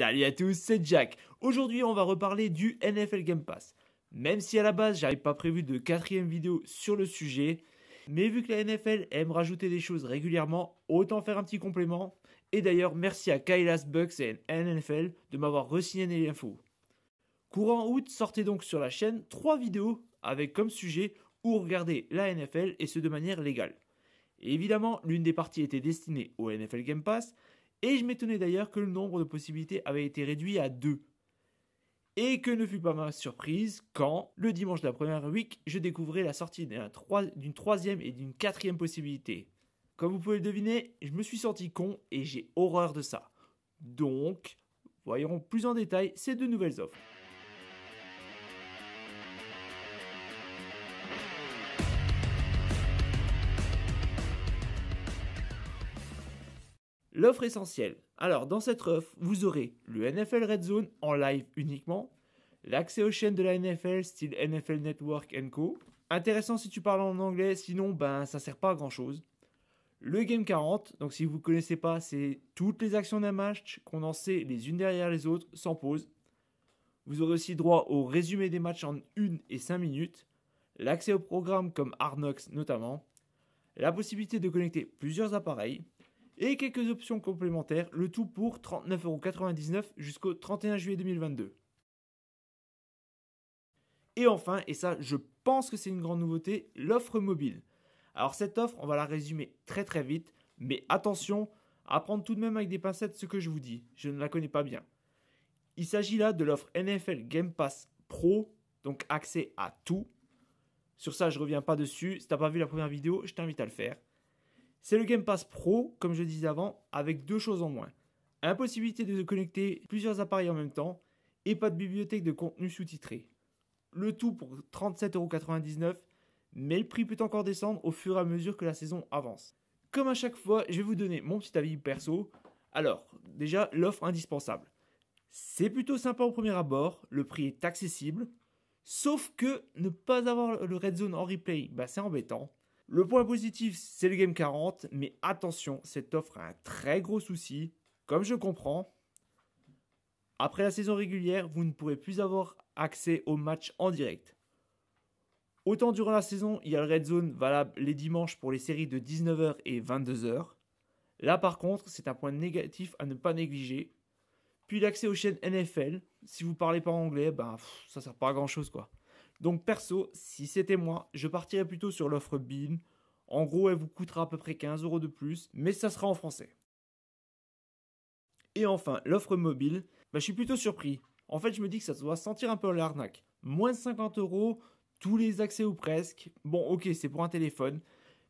Salut à tous, c'est Jack. Aujourd'hui, on va reparler du NFL Game Pass. Même si à la base, j'avais pas prévu de quatrième vidéo sur le sujet, mais vu que la NFL aime rajouter des choses régulièrement, autant faire un petit complément. Et d'ailleurs, merci à Kailas Bucks et NFL de m'avoir re-signé l'info. Courant août, sortez donc sur la chaîne 3 vidéos avec comme sujet où regarder la NFL et ce de manière légale. Et évidemment, l'une des parties était destinée au NFL Game Pass, et je m'étonnais d'ailleurs que le nombre de possibilités avait été réduit à 2. Et que ne fut pas ma surprise quand, le dimanche de la première week, je découvrais la sortie d'une troisième et d'une quatrième possibilité. Comme vous pouvez le deviner, je me suis senti con et j'ai horreur de ça. Donc, voyons plus en détail ces deux nouvelles offres. L'offre essentielle. Alors, dans cette offre, vous aurez le NFL Red Zone en live uniquement, l'accès aux chaînes de la NFL style NFL Network & Co. Intéressant si tu parles en anglais, sinon ça sert pas à grand chose. Le Game 40, donc si vous ne connaissez pas, c'est toutes les actions d'un match condensées les unes derrière les autres sans pause. Vous aurez aussi droit au résumé des matchs en 1 et 5 minutes, l'accès aux programmes comme Hard Knocks notamment, la possibilité de connecter plusieurs appareils, et quelques options complémentaires, le tout pour 39,99€ jusqu'au 31 juillet 2022. Et enfin, et ça je pense que c'est une grande nouveauté, l'offre mobile. Alors cette offre, on va la résumer très très vite, mais attention à prendre tout de même avec des pincettes ce que je vous dis, je ne la connais pas bien. Il s'agit là de l'offre NFL Game Pass Pro, donc accès à tout. Sur ça je ne reviens pas dessus, si tu n'as pas vu la première vidéo, je t'invite à le faire. C'est le Game Pass Pro, comme je disais avant, avec deux choses en moins. Impossibilité de connecter plusieurs appareils en même temps et pas de bibliothèque de contenu sous-titré. Le tout pour 37,99€, mais le prix peut encore descendre au fur et à mesure que la saison avance. Comme à chaque fois, je vais vous donner mon petit avis perso. Alors, déjà, l'offre indispensable. C'est plutôt sympa au premier abord, le prix est accessible, sauf que ne pas avoir le Red Zone en replay, c'est embêtant. Le point positif, c'est le Game 40, mais attention, cette offre a un très gros souci. Comme je comprends, après la saison régulière, vous ne pourrez plus avoir accès aux matchs en direct. Autant durant la saison, il y a le Red Zone valable les dimanches pour les séries de 19h et 22h. Là par contre, c'est un point négatif à ne pas négliger. Puis l'accès aux chaînes NFL, si vous ne parlez pas anglais, ça sert pas à grand chose quoi. Donc perso, si c'était moi, je partirais plutôt sur l'offre Bean. En gros, elle vous coûtera à peu près 15€ de plus, mais ça sera en français. Et enfin, l'offre mobile, je suis plutôt surpris. En fait, je me dis que ça doit sentir un peu l'arnaque. Moins de 50€, tous les accès ou presque. Bon, ok, c'est pour un téléphone.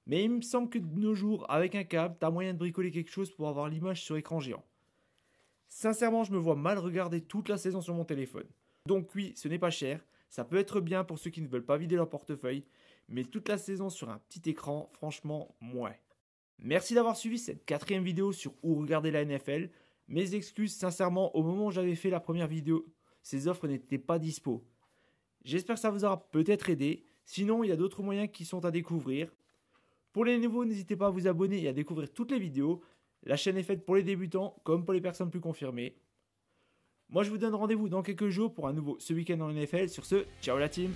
Mais il me semble que de nos jours, avec un câble, t'as moyen de bricoler quelque chose pour avoir l'image sur écran géant. Sincèrement, je me vois mal regarder toute la saison sur mon téléphone. Donc oui, ce n'est pas cher. Ça peut être bien pour ceux qui ne veulent pas vider leur portefeuille, mais toute la saison sur un petit écran, franchement, ouais. Merci d'avoir suivi cette quatrième vidéo sur où regarder la NFL. Mes excuses, sincèrement, au moment où j'avais fait la première vidéo, ces offres n'étaient pas dispo. J'espère que ça vous aura peut-être aidé. Sinon, il y a d'autres moyens qui sont à découvrir. Pour les nouveaux, n'hésitez pas à vous abonner et à découvrir toutes les vidéos. La chaîne est faite pour les débutants comme pour les personnes plus confirmées. Moi, je vous donne rendez-vous dans quelques jours pour un nouveau Ce Week-end en NFL. Sur ce, ciao la team!